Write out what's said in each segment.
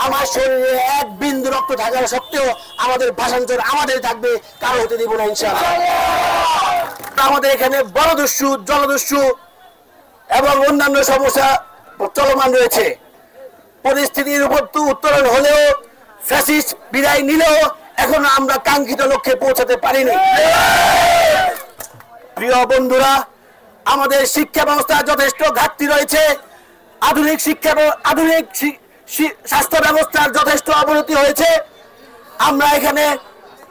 আমার শরীরে এক বিন্দু রক্ত থাকা সত্ত্বেও আমাদের ভাষান্তর আমাদের থাকবে, কারো হতে দিব না ইনশাআল্লাহ। আমাদের এখানে বনদস্যু, জলদস্যু এবং অন্যান্য সমস্যা চলমান রয়েছে। পরিস্থিতির উপর উত্তরণ হলেও, ফ্যাসিস্ট বিদায় নিলেও এখনো আমরা কাঙ্ক্ষিত লক্ষ্যে পৌঁছাতে পারিনি। প্রিয় বন্ধুরা, আমাদের শিক্ষা ব্যবস্থা যথেষ্ট ঘাটতি রয়েছে। আধুনিক স্বাস্থ্য ব্যবস্থার যথেষ্ট অবনতি হয়েছে। আমরা এখানে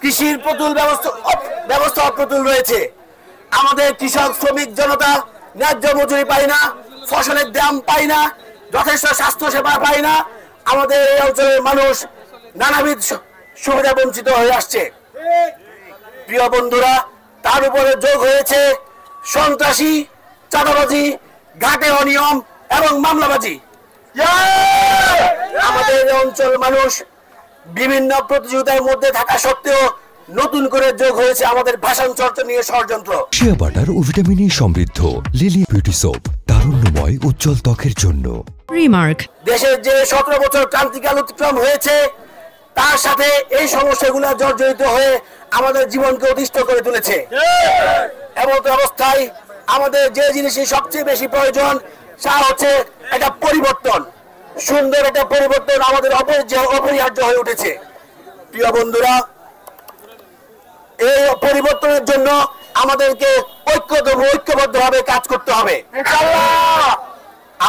কৃষির প্রতুল ব্যবস্থা অপ্রতুল রয়েছে। আমাদের কৃষক শ্রমিক জনতা ন্যায্য মজুরি পায় না, ফসলের দাম পায় না, যথেষ্ট স্বাস্থ্য সেবা পায় না। আমাদের এই অঞ্চলের মানুষ নানাবিধ সুবিধা বঞ্চিত হয়ে আসছে। প্রিয় বন্ধুরা, তার উপরে যোগ হয়েছে সন্ত্রাসী, চাঁদাবাজি, ঘাটে অনিয়ম এবং মামলাবাজি। আমাদের এই অঞ্চল মানুষ বিভিন্ন প্রতিযোগিতার মধ্যে থাকা সত্ত্বেও নতুন করে যোগ হয়েছে আমাদের ভাষণ চর্চা নিয়ে ষড়যন্ত্র। শিয়া বাটার ও ভিটামিনে সমৃদ্ধ লিলি বিউটি সোপ, তারুণ্যময় উজ্জ্বল ত্বকের জন্য। রিমার্ক, দেশের যে 17 বছর ক্রান্তিকাল অতিক্রম হয়েছে, তার সাথে এই সমস্যাগুলো জর্জরিত হয়ে আমাদের জীবনকে অতিষ্ঠ করে তুলেছে। এমন অবস্থায় আমাদের যে জিনিসই সবচেয়ে বেশি প্রয়োজন, তা হচ্ছে একটা পরিবর্তন। সুন্দর একটা পরিবর্তন আমাদের অপরিহার্য হয়ে উঠেছে। প্রিয় বন্ধুরা, এই পরিবর্তনের জন্য আমাদেরকে ঐক্যবদ্ধভাবে কাজ করতে হবে।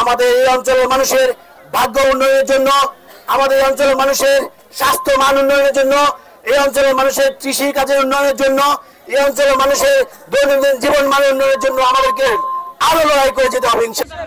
আমাদের এই অঞ্চলের মানুষের ভাগ্য উন্নয়নের জন্য, আমাদের এই অঞ্চলের মানুষের স্বাস্থ্য মান উন্নয়নের জন্য, এই অঞ্চলের মানুষের কৃষি কাজের উন্নয়নের জন্য, এই অঞ্চলের মানুষের দৈনন্দিন জীবন মান উন্নয়নের জন্য আমাদেরকে আরো লড়াই করে যেতে হবে ইনশাআল্লাহ।